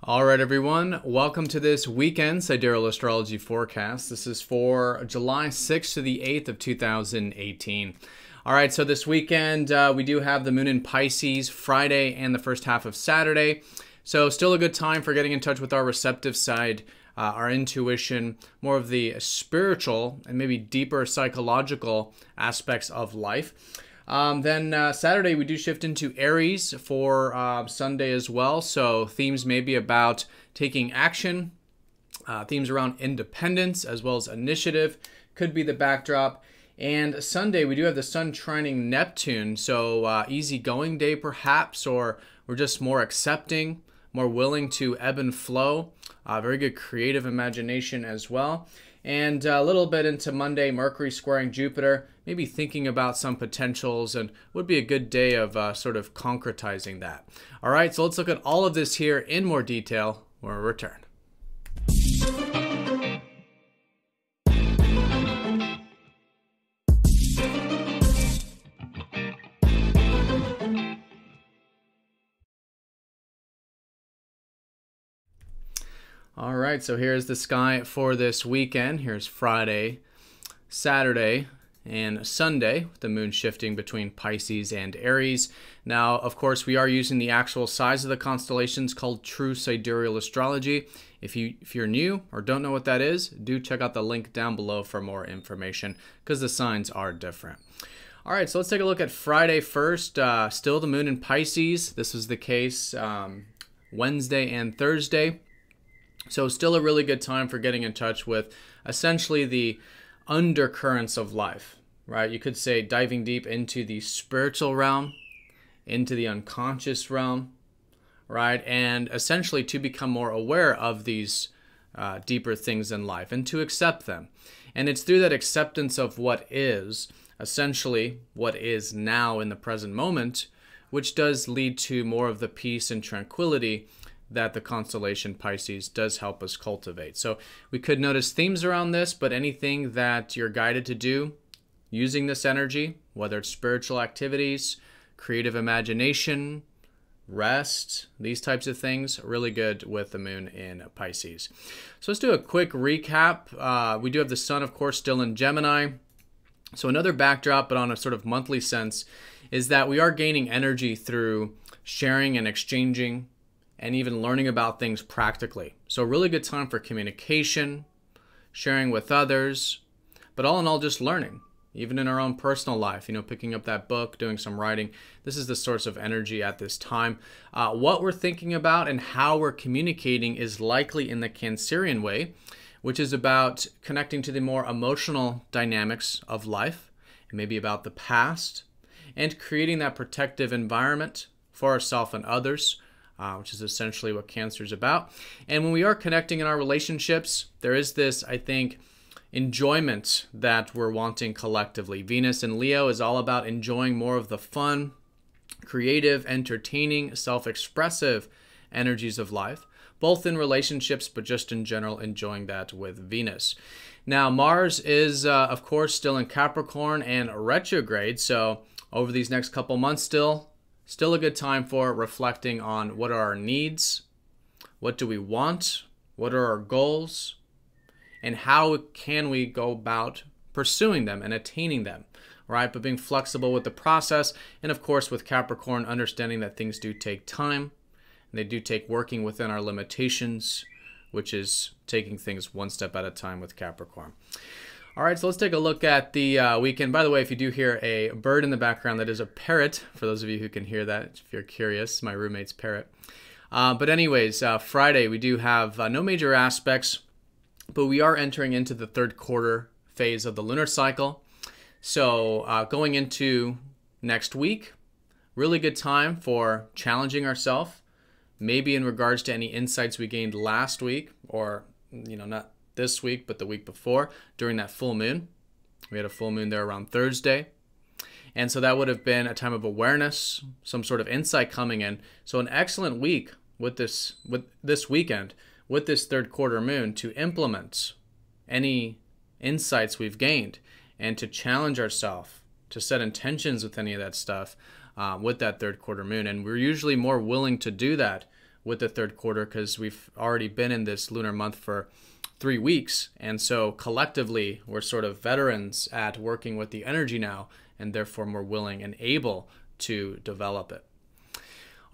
All right, everyone. Welcome to this weekend Sidereal Astrology forecast. This is for July 6th to the 8th of 2018. All right, so this weekend we do have the moon in Pisces Friday and the first half of Saturday. So still a good time for getting in touch with our receptive side, our intuition, more of the spiritual and maybe deeper psychological aspects of life. Then Saturday we do shift into Aries for Sunday as well. So themes may be about taking action, themes around independence as well as initiative could be the backdrop. And Sunday we do have the sun trining Neptune. So easygoing day perhaps, or we're just more accepting, more willing to ebb and flow. Very good creative imagination as well. And a little bit into Monday, Mercury squaring Jupiter, maybe thinking about some potentials, and would be a good day of sort of concretizing that. All right, so let's look at all of this here in more detail when we return. All right, so here's the sky for this weekend. Here's Friday, Saturday, and Sunday, with the moon shifting between Pisces and Aries. Now, of course, we are using the actual size of the constellations called true Sidereal Astrology. If you're new or don't know what that is, do check out the link down below for more information, because the signs are different. All right, so let's take a look at Friday first. Still the moon in Pisces. This was the case Wednesday and Thursday. So still a really good time for getting in touch with essentially the undercurrents of life, right? You could say diving deep into the spiritual realm, into the unconscious realm, right? And essentially to become more aware of these deeper things in life and to accept them. And it's through that acceptance of what is, essentially what is now in the present moment, which does lead to more of the peace and tranquility that the constellation Pisces does help us cultivate. So we could notice themes around this, but anything that you're guided to do using this energy, whether it's spiritual activities, creative imagination, rest, these types of things, really good with the moon in Pisces. So let's do a quick recap. We do have the sun, of course, still in Gemini. So another backdrop, but on a sort of monthly sense, is that we are gaining energy through sharing and exchanging and even learning about things practically. So a really good time for communication, sharing with others, but all in all, just learning, even in our own personal life, picking up that book, doing some writing. This is the source of energy at this time. What we're thinking about and how we're communicating is likely in the Cancerian way, which is about connecting to the more emotional dynamics of life, and maybe about the past, and creating that protective environment for ourselves and others, which is essentially what Cancer is about. And when we are connecting in our relationships, there is this, I think, enjoyment that we're wanting collectively. Venus in Leo is all about enjoying more of the fun, creative, entertaining, self-expressive energies of life, both in relationships, but just in general, enjoying that with Venus. Now, Mars is, of course, still in Capricorn and retrograde. So over these next couple months still a good time for reflecting on what are our needs, what do we want, what are our goals, and how can we go about pursuing them and attaining them, right? But being flexible with the process, and of course with Capricorn, understanding that things do take time, and they do take working within our limitations, which is taking things one step at a time with Capricorn. All right, so let's take a look at the weekend. By the way, if you do hear a bird in the background, that is a parrot, for those of you who can hear that, if you're curious, my roommate's parrot. But anyways, Friday, we do have no major aspects, but we are entering into the third quarter phase of the lunar cycle. So going into next week, really good time for challenging ourselves, maybe in regards to any insights we gained last week, or, not this week, but the week before, during that full moon. We had a full moon there around Thursday. And so that would have been a time of awareness, some sort of insight coming in. So an excellent week with this weekend, with this third quarter moon, to implement any insights we've gained and to challenge ourselves, to set intentions with any of that stuff with that third quarter moon. And we're usually more willing to do that with the third quarter because we've already been in this lunar month for 3 weeks. And so collectively, we're sort of veterans at working with the energy now, and therefore more willing and able to develop it.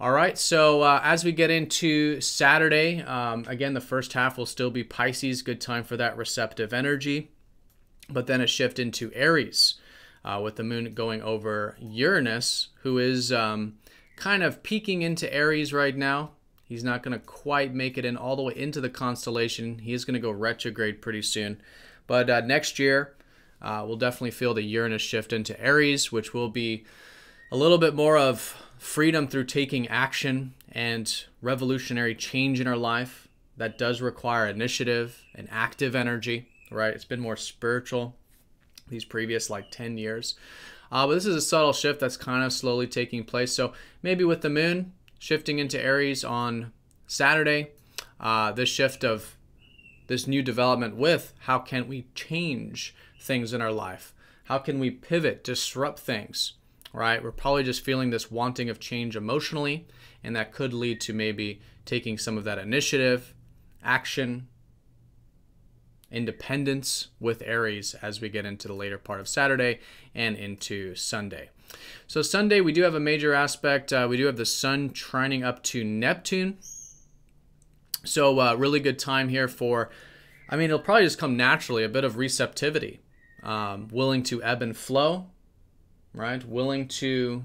All right, so as we get into Saturday, again, the first half will still be Pisces, good time for that receptive energy. But then a shift into Aries with the moon going over Uranus, who is kind of peeking into Aries right now. He's not going to quite make it in all the way into the constellation. He is going to go retrograde pretty soon. But next year, we'll definitely feel the Uranus shift into Aries, which will be a little bit more of freedom through taking action and revolutionary change in our life. That does require initiative and active energy, right? It's been more spiritual these previous like 10 years. But this is a subtle shift that's kind of slowly taking place. So maybe with the moon shifting into Aries on Saturday, this shift of this new development with how can we change things in our life? How can we pivot, disrupt things, right? We're probably just feeling this wanting of change emotionally, and that could lead to maybe taking some of that initiative, action, independence with Aries as we get into the later part of Saturday and into Sunday. So Sunday, we do have a major aspect. We do have the sun trining up to Neptune. So really good time here for, I mean, it'll probably just come naturally, a bit of receptivity, willing to ebb and flow, right? Willing to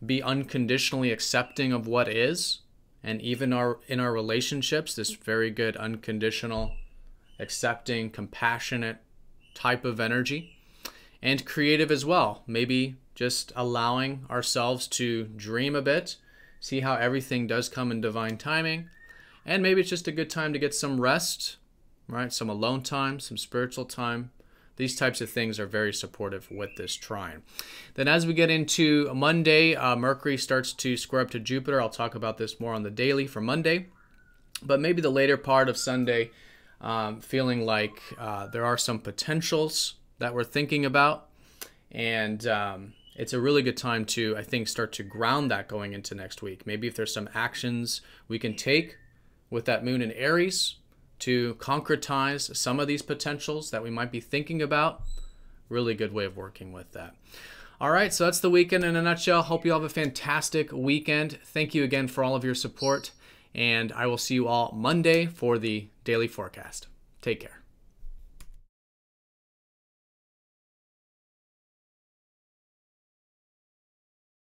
be unconditionally accepting of what is. And even in our relationships, this very good unconditional, accepting, compassionate type of energy. And creative as well. Maybe just allowing ourselves to dream a bit, see how everything does come in divine timing. And maybe it's just a good time to get some rest, right? Some alone time, some spiritual time. These types of things are very supportive with this trine. Then as we get into Monday, Mercury starts to square up to Jupiter. I'll talk about this more on the daily for Monday. But maybe the later part of Sunday, feeling like there are some potentials that we're thinking about. And it's a really good time to, I think, start to ground that going into next week. Maybe if there's some actions we can take with that moon in Aries to concretize some of these potentials that we might be thinking about. Really good way of working with that. All right, so that's the weekend in a nutshell. Hope you all have a fantastic weekend. Thank you again for all of your support, and I will see you all Monday for the daily forecast. Take care.